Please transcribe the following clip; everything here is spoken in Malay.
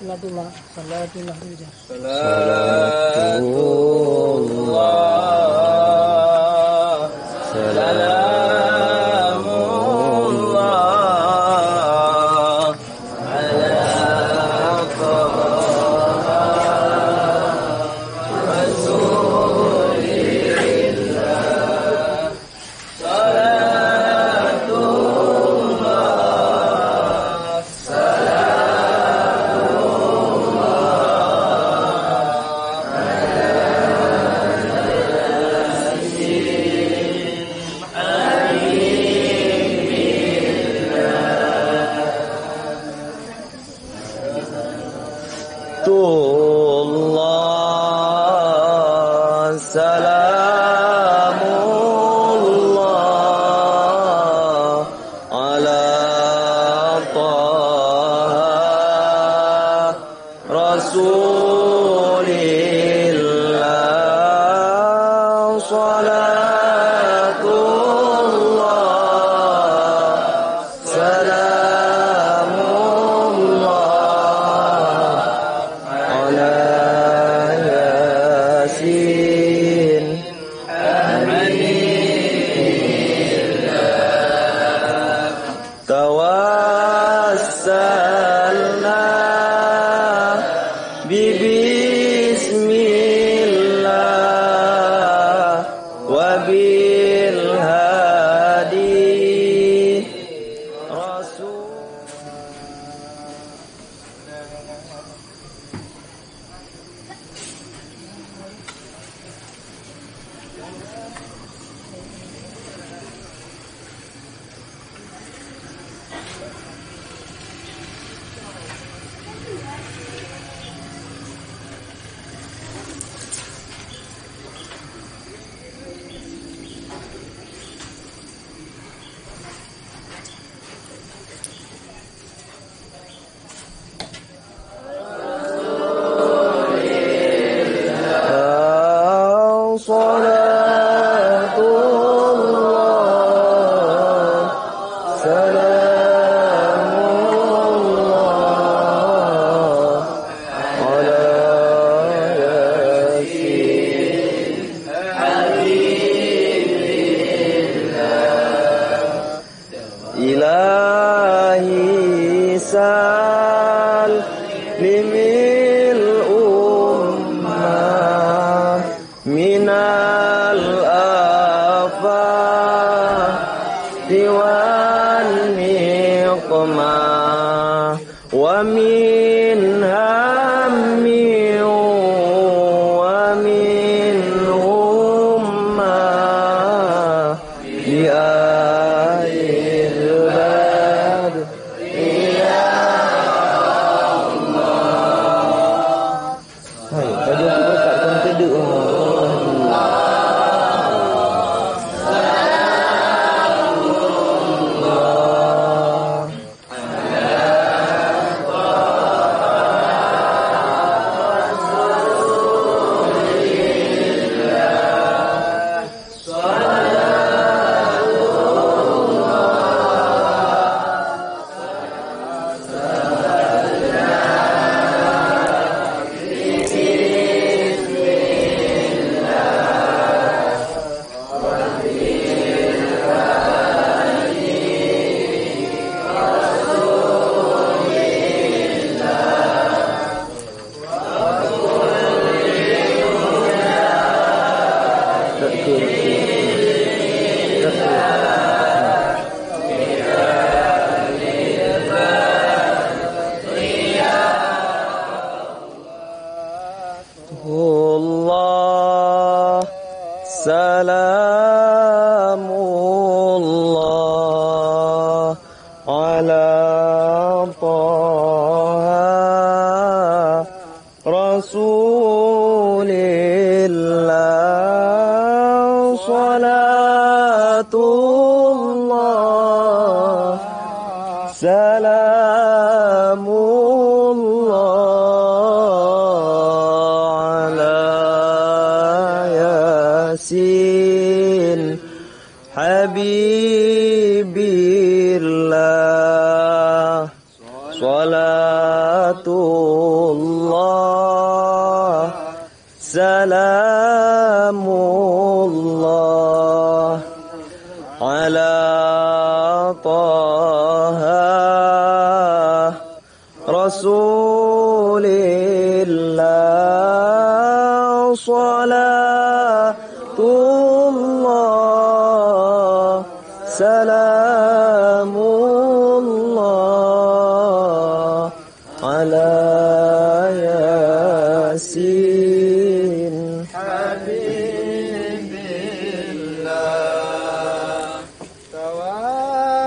Salatullah. Salatullah. Salamullah ala Rasulillah. Salamullah ala Taha Rasulillah. Salatullah salamullah ala Yasin tawassalna bismillah wa bil hadi rasul. Salatullah salamullah ala Yasin ilahi salimil ummah minal afati wan niqmah wa min hammi wa min ummah bi akhir bad ya Allah. Hai, tadi aku buka konten duk. Allah salamullah ala Taha Rasulillah. Salatullah salamullah ala Yasin habibillah. Salat Salatullah Salamullah Ala Taha Rasulillah Salatullah Salamullah Ala Yasin Habibillah Tawassalna